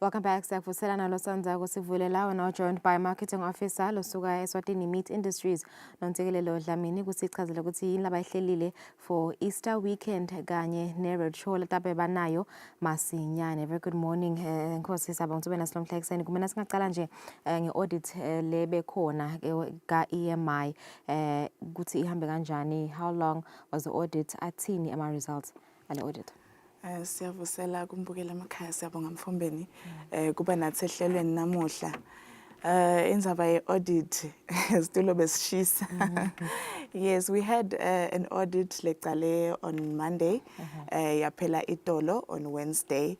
Welcome back. Siyakuvuselana losanza kusivulelayo now joined by marketing officer losuka eSwatini Meat Industries Nontsikelelo Dlamini kusichazela ukuthi yini labayihlelile for Easter weekend kanye ne-road show letabe banayo masinyane. Very good morning. Nkosi sabonga ube nasilomhla ekseni. Kumena singaqala nje nge-audit lebe khona ka EMI ukuthi ihambe kanjani. How long was the audit? Athini ama results ale audit? Siyavusela kumbukela emakhaya siyabonga Mfombeni kuba nathi ehlelweni namuhla indzaba ye-audit situlo besishisa. Yes, we had an audit lecale on Monday yaphela itolo on Wednesday.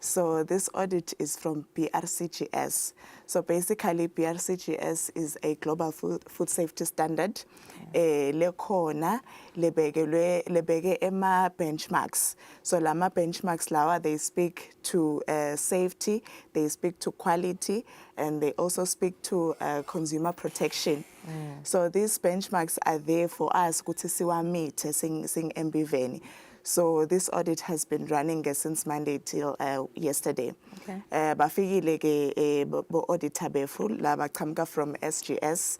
So this audit is from BRCGS. So basically BRCGS is a global food safety standard. Lekhona lebeke ema benchmarks. So lama benchmarks lawa, they speak to safety, they speak to quality, and they also speak to consumer protection. So these benchmarks are there for us ukuthi siwamete sing Embiveni. So this audit has been running since Monday till yesterday. Okay. Bafikile ke bo auditor befu laba qhamuka from SGS,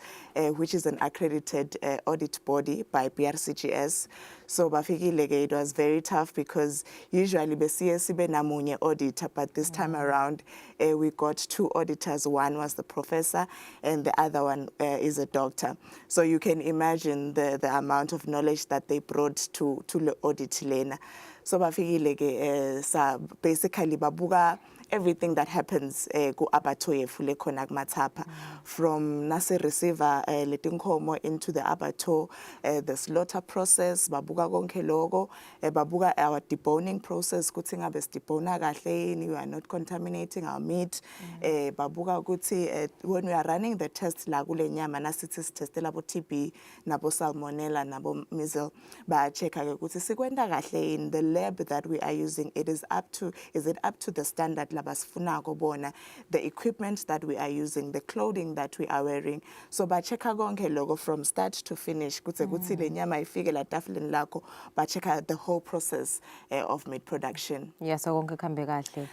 which is an accredited audit body by BRCGS. So bafikile ke, it was very tough because usually besiye sibe namunye auditor, but this time around we got two auditors. One was the professor and the other one is a doctor. So you can imagine the amount of knowledge that they brought to the audit lena. So bafikile ke sa basically babuka everything that happens ku abattoir fule khona kumathapha, from nase receiver letinkomo into the abattoir, the slaughter process babuka konke lokho, babuka our deboning process kuthi ngabe sidebona kahle yini, we are not contaminating our meat, babuka ukuthi when we are running the tests la kule nyama nasithi sitestela bo TB nabo salmonella nabo measles, ba check ke ukuthi sikwenda kahle yini, the lab that we are using, is it up to the standard labasifunako bona, the equipment that we are using, the clothing that we are wearing. So ba check konke lokho from start to finish kuthi le nyama ifike la tafuleni lakho, ba check the whole process of meat production. Yes, so konke kuhambe kahle.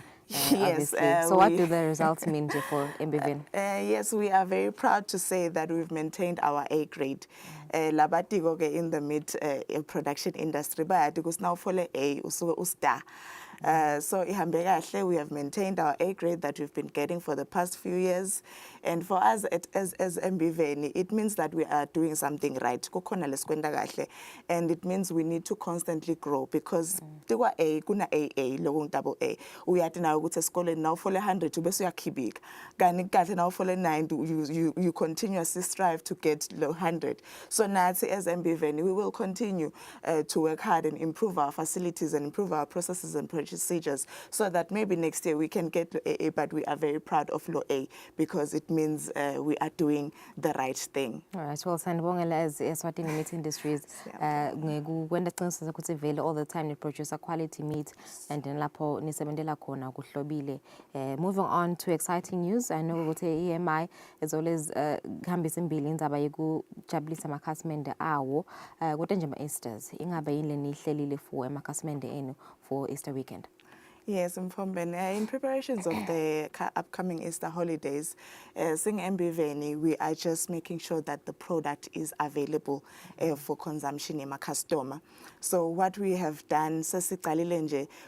Yes. So what do the results mean for Embiveni? Yes, we are very proud to say that we've maintained our A grade. Labatiko ke in the meat production industry, but because now for A usuke usta. So ihambe kahle, we have maintained our A grade that we've been getting for the past few years. And for us as Embiveni, it means that we are doing something right. Kukhona lesikwenda kahle. And it means we need to constantly grow because tikwa A kuna AA lokho double A. Uyathi na ukuthi esikoleni now for 100 ubese uyakhibika. Kanti kahle now for 90 you continuously strive to get 100. So nathi as Embiveni, we will continue to work hard and improve our facilities and improve our processes and procedures so that maybe next year we can get to AA, but we are very proud of low A because it means we are doing the right thing. All right, well, sanibongela as eSwatini Meat Industries kwenda qiniseka ukuthi vele all the time ni produce a quality meat and then lapho nisebenzela khona kuhlobile. Moving on to exciting news, I know ukuthi EMI is always hambisa imbili indzaba yekujabulisa amakhasimende awo kodwa nje ama-Easters ingabe yini lenihlelile for amakhasimende enu for Easter weekend? Yes, Mfombeni. In preparations of the upcoming Easter holidays, Sing Embiveni, we are just making sure that the product is available for consumption in my customer. So what we have done,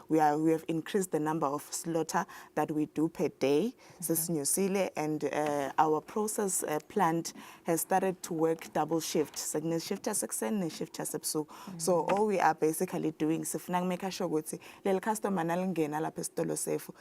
we have increased the number of slaughter that we do per day, and our process plant has started to work double shift. Shift So all we are basically doing is make sure that customer nalapha esitolo sefu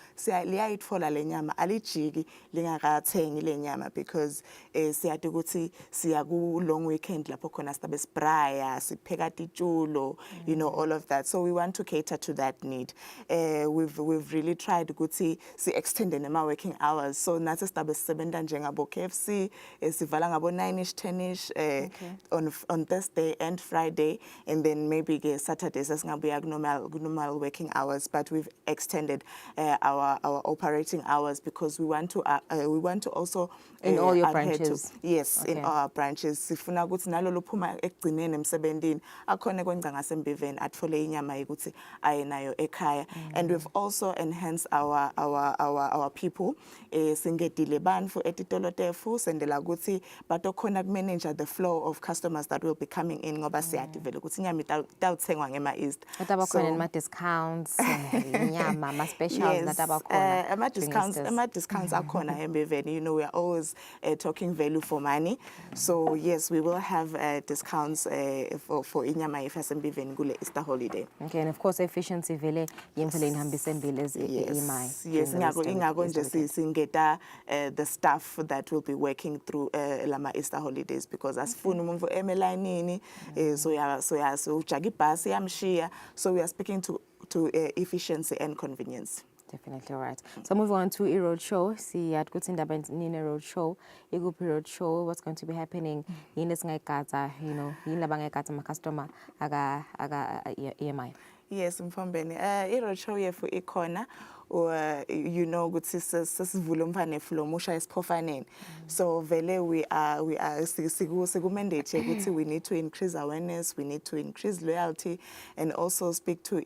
liyayitfola le nyama alijiki lingakathengi le nyama because siyathi ukuthi siya ku long weekend lapho khona sibe spraya sipheka titshulo, you know, all of that. So we want to cater to that need. We've really tried ukuthi si extend nema working hours. So nathi sibe sisebenza njengabo KFC sivala ngabo 9ish 10ish on Thursday and Friday, and then maybe ke Saturdays as ngabuya normal working hours, but we've extended our operating hours because we want to also In all your adhere branches? Yes, in Okay. all our branches. Sifuna ukuthi nalo lophuma ekugcineni emsebentini akhona kwenza ngasembiveni atfole inyama yokuthi aye nayo ekhaya. And we've also enhanced our people. Singedile bantu etitolo tefu sendela ukuthi batokhona manage the flow of customers that will be coming in ngoba siyadivela ukuthi inyama itawuthengwa ngema East. Atabakhona ma discounts, inyama, ma specials natabakhona. Ama discounts akhona embiveni. You know, we are always talking value for money. So yes, we will have discounts for inyama ifasembiveni kule Easter holiday. Okay, and of course efficiency vele yimvele inihambise embili imai. Yes, ingako nje singeta the staff that will be working through lama Easter holidays because asifuna umuntu emelayinini so ujaga ibhasi yamshiya, so we are speaking to efficiency and convenience. Definitely right. So moving on to road show. See at good indaba nine road show. Iguphi road show. What's going to be happening? Yini esingayikhatha, you know, yini labangayikhatha ama customer aga EMI. Yes, Mfambeni. I-road show yefu ikhona. You know ukuthi sesivula umfane flow musha esiphofaneni. So vele we are siku-mandate ukuthi we need to increase awareness, we need to increase loyalty and also speak to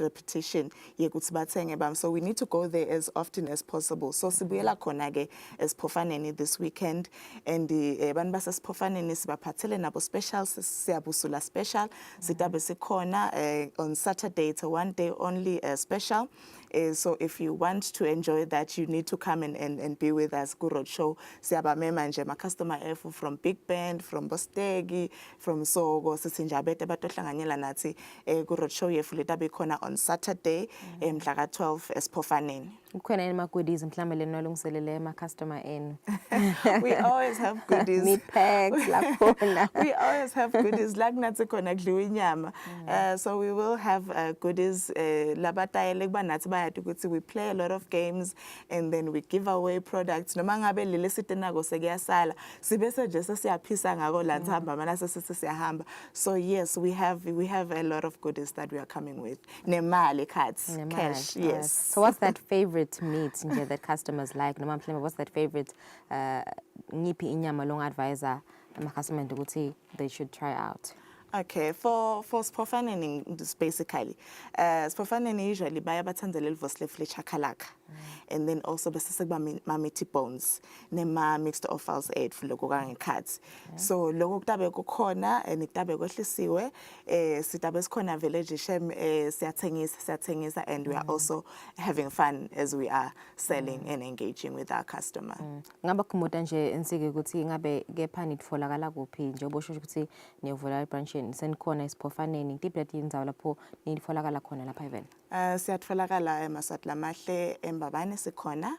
repetition yekuthi bathenge bam. So we need to go there as often as possible. So sibuyela khona ke esiphofaneni this weekend and abantu basesiphofaneni sibaphathele nabo specials, siyabusula special sitabe sikhona on Saturday. It's a one day only special. So if you want to enjoy that, you need to come and be with us ku road show. Siyabamema nje ma customer efu from Big Bend, from Bostegi, from Sogo, sisinjabete batohlanganyela nathi ku road show yefu letabe khona on Saturday mhla ka 12 esiphofaneni. Kukhona yini ma goodies mhlambe le nolungiselele ama customer enu? We always have goodies. Meat packs lakhona. We always have goodies like nathi khona kudliwa inyama. So we will have goodies labatayele kuba nathi bayati ukuthi we play a lot of games and then we give away products. Noma ngabe lele sitenako sekuyasala sibese nje sesiyaphisa ngako la sihamba mana sesiyahamba. So yes, we have a lot of goodies that we are coming with. Nemali cards, cash. Yes. So what's that favorite meat nje that customers like? Noma mhlambe what's that favorite ngiphi inyama long advisor ama customer ukuthi they should try out? Okay, for Sphofaneni basically, Sphofaneni usually baya bathandela livosle chakalaka, and then also basesekuba ma-meaty bones, nema mixed offals aid for loko kangekhathi. So loko kutabe kukhona and kutabe kwehlisiwe, sitabe sikhona village shem siyathengisa and we are also having fun as we are selling and engaging with our customer. Ngaba khumuta nje insike ukuthi ngabe kepha nitfolakala kuphi nje obosho ukuthi niyovula ibranch senikhona esiphofaneni ngiphi lati indzawo lapho nitfolakala khona lapha event? Siyatfolakala eMaswati Lamahle eMbabane sikhona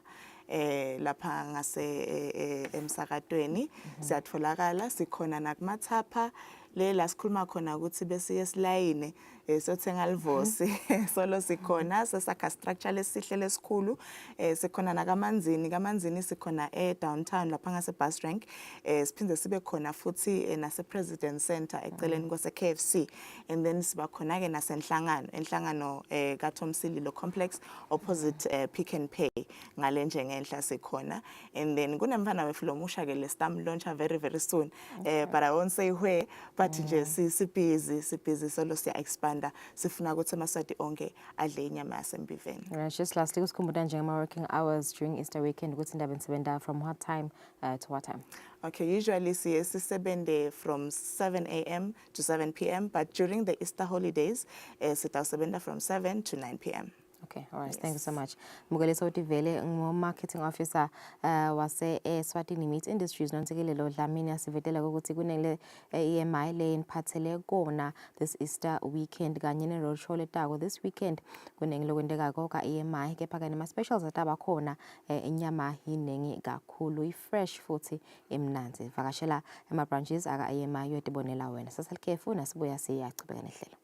lapha ngase emsakatweni siyatfolakala sikhona nakumathapha lela sikhuluma khona ukuthi bese yesilayine sothenga livosi solo sikhona sesakha structure lesihle lesikhulu sikhona kamanzini sikhona downtown lapha ngase bus rank siphinde sibe khona futhi nase President Center eceleni kwase KFC and then siba khona ke enhlangano ka Tom Sililo complex opposite Pick n Pay ngale nje ngenhla sikhona and then kunemfana weFlomusha ke lestam launcher very soon but I won't say where but nje si busy solo siya expand sifuna ukuthi amaswati onke adle inyama yasembiveni. Right, just lastly kusikhumbuta nje ama working hours during Easter weekend ukuthi indaba nisebenta from what time to what time? Okay, usually sisebenze from 7 a.m. to 7 p.m. but during the Easter holidays sitawusebenza from 7 to 9 p.m. Okay, all right. Yes. Thank you so much. Mbukelisa uTivele marketing officer wase Eswatini Meat Industries nonsekelelo Dlamini asivetela ukuthi kunele EMI le iniphathele kona this Easter weekend kanye ne road show letako this weekend kunengilo kwenteka ka EMI kepha kanye ama specials ataba khona inyama yinengi kakhulu ifresh futhi emnanzi vakashela ama branches aka EMI yotibonela wena sasalikefu nasibuya siyachubeka nehlelo.